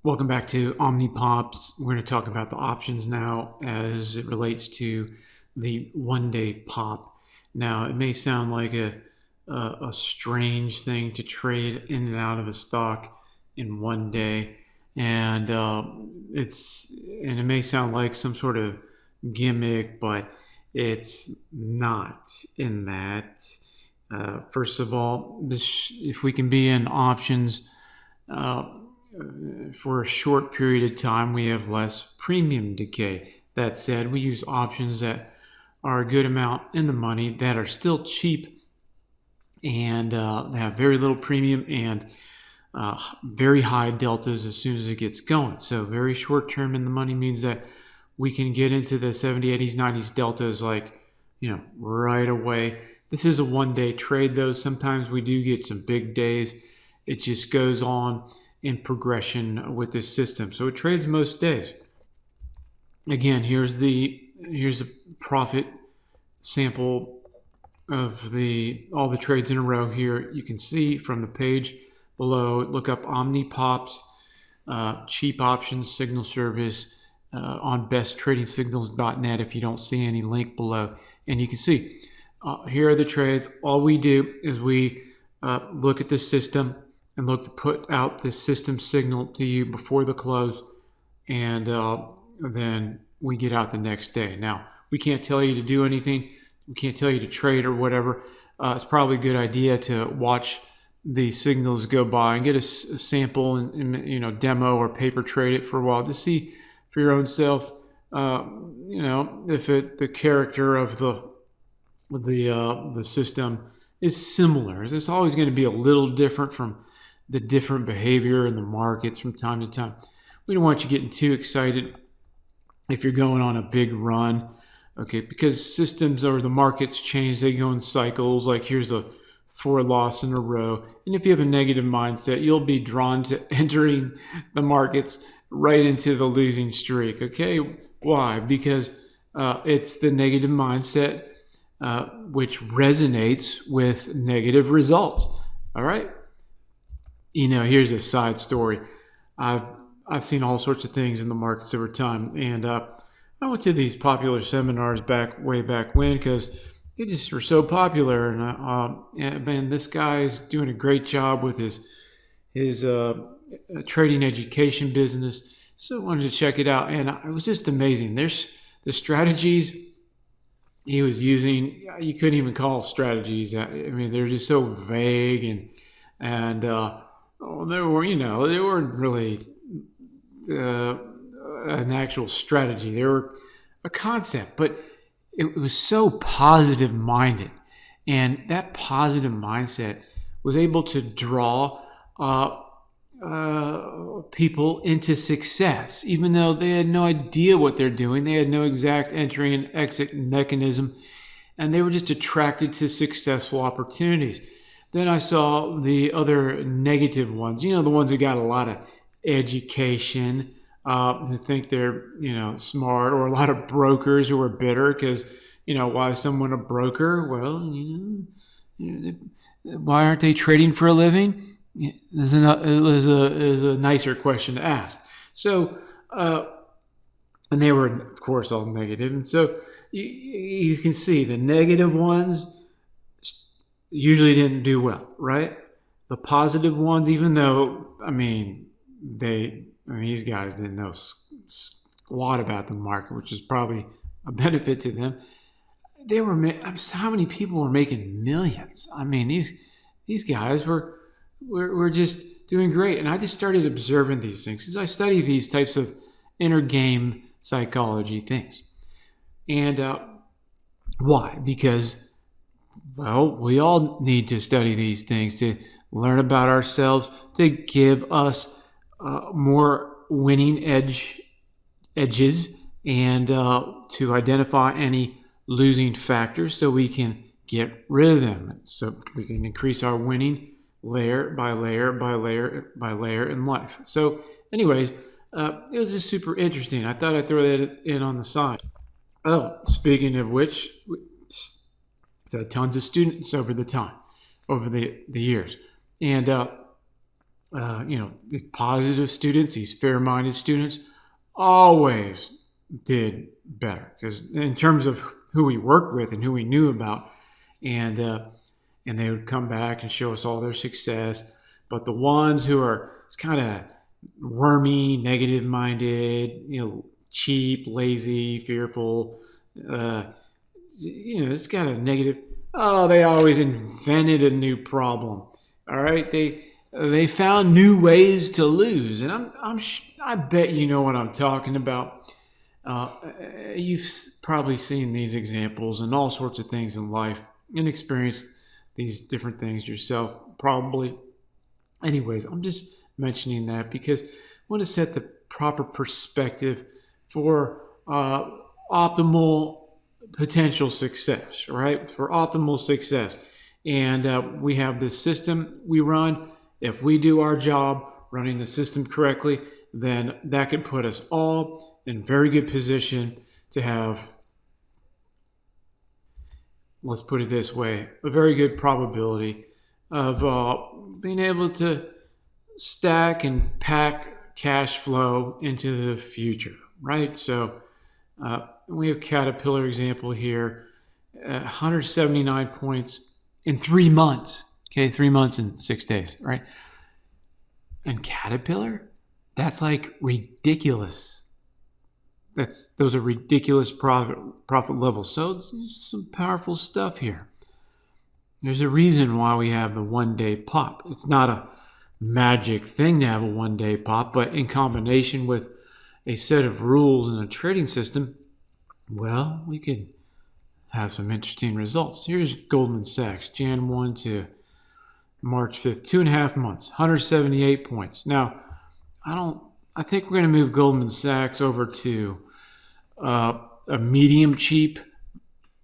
Welcome back to OMNIPOPS. We're going to talk about the options now as it relates to the one-day pop. Now, it may sound like a strange thing to trade in and out of a stock in one day, and it may sound like some sort of gimmick, but it's not in that. First of all, if we can be in options. For a short period of time, we have less premium decay. That said, we use options that are a good amount in the money, that are still cheap, and they have very little premium and very high deltas as soon as it gets going. So very short term in the money means that we can get into the 70s, 80s, 90s deltas right away. This is a one-day trade, though. Sometimes we do get some big days. It just goes on in progression with this system. So it trades most days. Again, here's a profit sample of all the trades in a row here. You can see from the page below, look up OMNIPOPS, cheap options signal service on besttradingsignals.net if you don't see any link below. And you can see here are the trades. All we do is we look at the system and look to put out this system signal to you before the close, and then we get out the next day. Now, we can't tell you to do anything. We can't tell you to trade or whatever. It's probably a good idea to watch the signals go by and get a sample and demo or paper trade it for a while to see for your own self, if the character of the system is similar. It's always going to be a little different from the different behavior in the markets from time to time. We don't want you getting too excited if you're going on a big run, okay? Because systems or the markets change, they go in cycles. Like here's a 4 loss in a row. And if you have a negative mindset, you'll be drawn to entering the markets right into the losing streak, okay? Why? Because it's the negative mindset which resonates with negative results, all right? Here's a side story. I've seen all sorts of things in the markets over time, and I went to these popular seminars way back when because they just were so popular. And this guy is doing a great job with his trading education business. So I wanted to check it out, and it was just amazing. There's the strategies he was using. You couldn't even call strategies. I mean, they're just so vague and they weren't really an actual strategy. They were a concept, but it was so positive minded, and that positive mindset was able to draw people into success, even though they had no idea what they're doing. They had no exact entry and exit mechanism, and they were just attracted to successful opportunities. Then I saw the other negative ones, the ones that got a lot of education, who think they're, smart, or a lot of brokers who are bitter because, why is someone a broker? Well, why aren't they trading for a living? Is a nicer question to ask. So, and they were, of course, all negative. And so you can see the negative ones usually didn't do well, right? The positive ones, even though, these guys didn't know squat about the market, which is probably a benefit to them. How many people were making millions? These guys were just doing great. And I just started observing these things because I study these types of inner game psychology things. And why? Because, we all need to study these things to learn about ourselves, to give us more winning edges, and to identify any losing factors so we can get rid of them, so we can increase our winning layer by layer by layer by layer in life. So anyways, it was just super interesting. I thought I'd throw that in on the side. Oh, speaking of which, I've had tons of students over the years. And the positive students, these fair-minded students, always did better because in terms of who we worked with and who we knew about, and they would come back and show us all their success. But the ones who are kind of wormy, negative-minded, cheap, lazy, fearful, it's kind of negative. Oh, they always invented a new problem. All right, they found new ways to lose, and I bet you know what I'm talking about. You've probably seen these examples and all sorts of things in life and experienced these different things yourself, probably. Anyways, I'm just mentioning that because I want to set the proper perspective for optimal potential success, right? For optimal success. And we have this system we run. If we do our job running the system correctly, then that could put us all in very good position to have, let's put it this way, a very good probability of being able to stack and pack cash flow into the future, right? So we have Caterpillar example here, 179 points in 3 months. Okay, 3 months and 6 days, right? And Caterpillar, that's like ridiculous. Those are ridiculous profit levels. So it's some powerful stuff here. There's a reason why we have the one-day pop. It's not a magic thing to have a one-day pop, but in combination with a set of rules and a trading system, well, we could have some interesting results. Here's Goldman Sachs, Jan 1 to March 5th, 2.5 months, 178 points. Now, I think we're going to move Goldman Sachs over to a medium cheap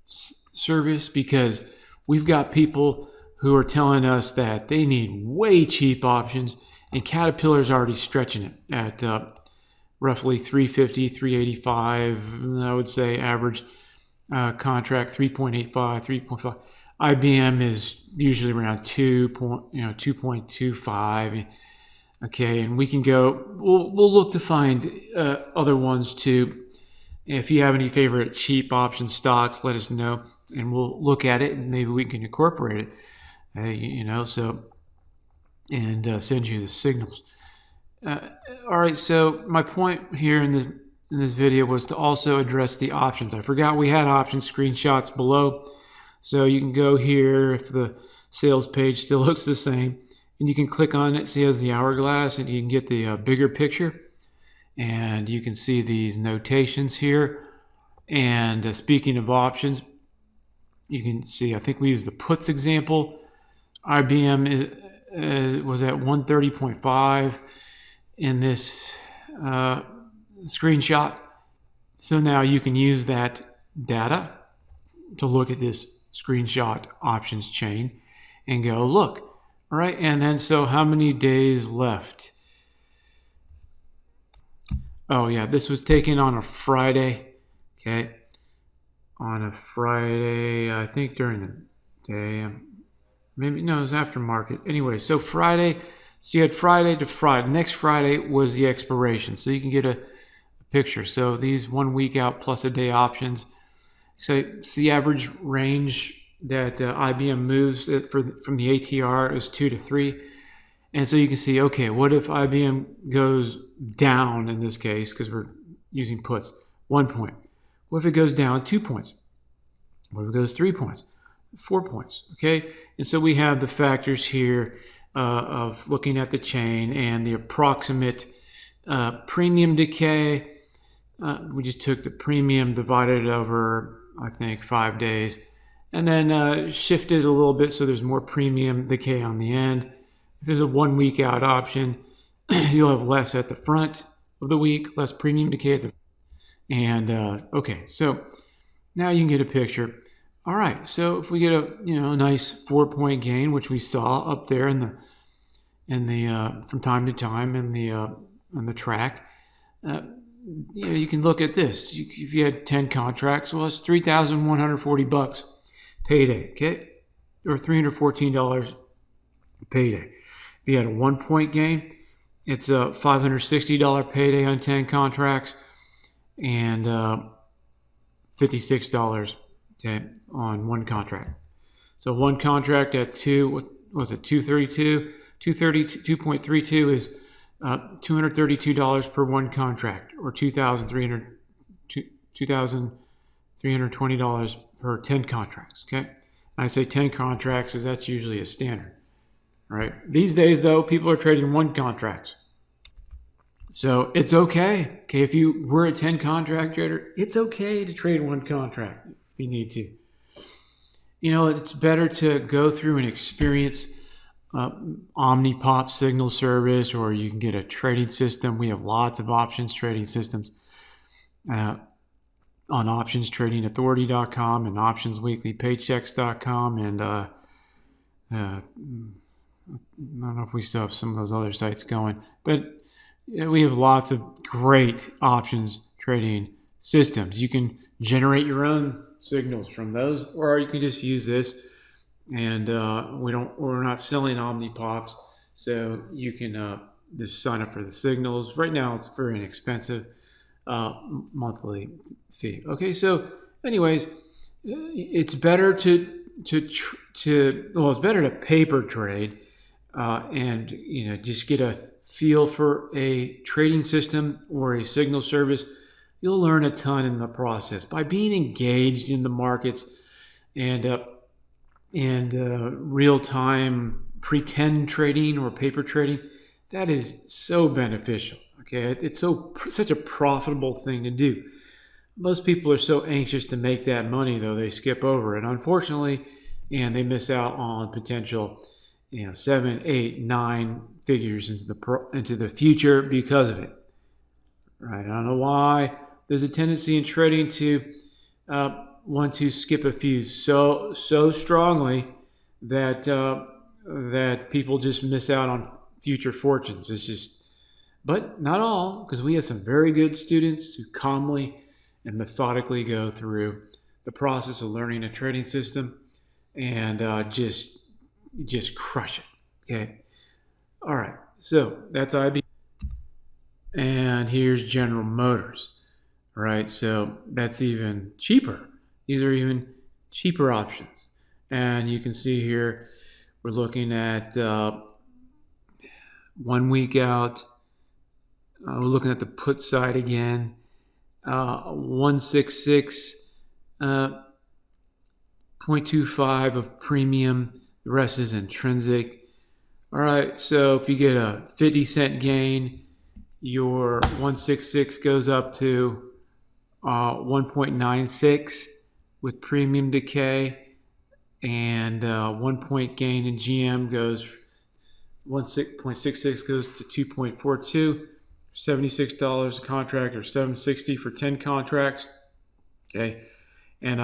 service because we've got people who are telling us that they need way cheap options, and Caterpillar's already stretching it at roughly 350, 385. I would say average contract 3.85, 3.5. IBM is usually around 2.25. Okay, and we can go. We'll look to find other ones too. If you have any favorite cheap option stocks, let us know, and we'll look at it, and maybe we can incorporate it. Send you the signals. All right. So my point here in this video was to also address the options. I forgot we had option screenshots below, so you can go here if the sales page still looks the same. And you can click on it, see it has the hourglass, and you can get the bigger picture. And you can see these notations here. And speaking of options, you can see, I think we used the puts example. IBM was at 130.5 in this screenshot. So now you can use that data to look at this screenshot options chain and go, look. All right, and then so how many days left? Oh yeah, this was taken on a Friday. Okay, on a Friday, I think during the day. Maybe no, it was after market. Anyway, so Friday. So you had Friday to Friday. Next Friday was the expiration, so you can get a picture. So these 1 week out plus a day options. So it's the average range that IBM moves from the ATR is 2 to 3. And so you can see, okay, what if IBM goes down in this case, because we're using puts, 1 point. What if it goes down 2 points? What if it goes 3 points? 4 points, okay? And so we have the factors here of looking at the chain and the approximate premium decay. We just took the premium, divided it over, I think, 5 days. And then shifted a little bit so there's more premium decay on the end. If there's a 1 week out option, you'll have less at the front of the week, less premium decay at the and okay, so now you can get a picture. All right, so if we get a nice 4 point gain, which we saw up there in the from time to time in the track, you can look at this. If you had 10 contracts, well, it's $3,140 payday, okay, or $314 payday. If you had a 1-point gain, it's a $560 payday on 10 contracts and $56 on one contract. So one contract at 232? 232.32 is $232 per one contract, or $2,320 per 10 contracts. Okay, and I say 10 contracts because that's usually a standard. Right. These days, though, people are trading one contracts. So it's okay. Okay, if you were a 10 contract trader, it's okay to trade one contract if you need to. You know, it's better to go through and experience OMNIPOPS signal service, or you can get a trading system. We have lots of options trading systems on optionstradingauthority.com and optionsweeklypaychecks.com, and I don't know if we still have some of those other sites going, but we have lots of great options trading systems. You can generate your own signals from those, or you can just use this. And we're not selling OMNIPOPS, so you can just sign up for the signals. Right now, it's very inexpensive monthly fee. Okay, so anyways, it's better it's better to paper trade and just get a feel for a trading system or a signal service. You'll learn a ton in the process by being engaged in the markets and real-time pretend trading or paper trading. That is so beneficial. Okay, it's such a profitable thing to do. Most people are so anxious to make that money, though, they skip over it, unfortunately, and they miss out on potential 7, 8, 9 figures into the future because of it. Right? I don't know why there's a tendency in trading to want to skip a few so strongly that that people just miss out on future fortunes. It's just, but not all, because we have some very good students who calmly and methodically go through the process of learning a trading system and just crush it. Okay. All right. So that's IB. And here's General Motors. All right. So that's even cheaper. These are even cheaper options. And you can see here, we're looking at 1 week out. We're looking at the put side again. 166.25 of premium. The rest is intrinsic. All right, so if you get a 50-cent gain, your 166 goes up to 1.96 with premium decay, and 1 point gain in GM goes 1.66 goes to 2.42, $76 a contract, or $760 for 10 contracts. Okay, and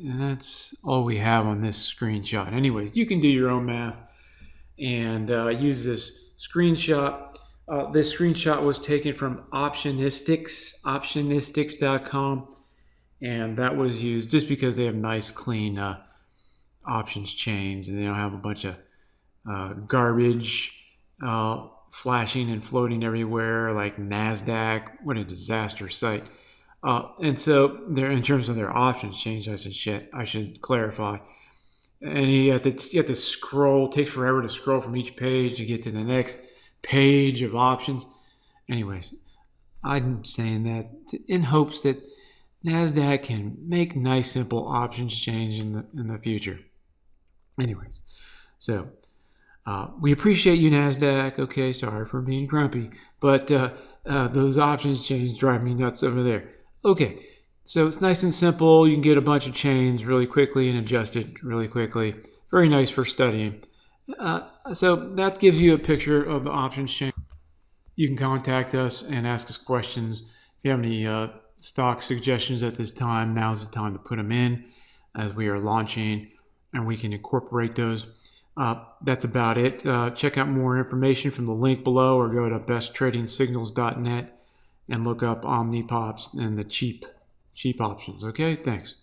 that's all we have on this screenshot. Anyways, you can do your own math and use this screenshot. This screenshot was taken from optionistics.com, and that was used just because they have nice, clean options chains, and they don't have a bunch of garbage flashing and floating everywhere like NASDAQ. What a disaster site. And so they're, in terms of their options change, I should clarify. And you have to scroll. It takes forever to scroll from each page to get to the next page of options. Anyways, I'm saying that in hopes that NASDAQ can make nice, simple options change in the future. Anyways, so we appreciate you, NASDAQ. Okay, sorry for being grumpy, but those options change drive me nuts over there. Okay, so it's nice and simple. You can get a bunch of chains really quickly and adjust it really quickly. Very nice for studying. So that gives you a picture of the options chain. You can contact us and ask us questions. If you have any stock suggestions at this time, now's the time to put them in as we are launching, and we can incorporate those. That's about it. Check out more information from the link below, or go to besttradingsignals.net and look up OMNIPOPS and the cheap options. Okay, thanks.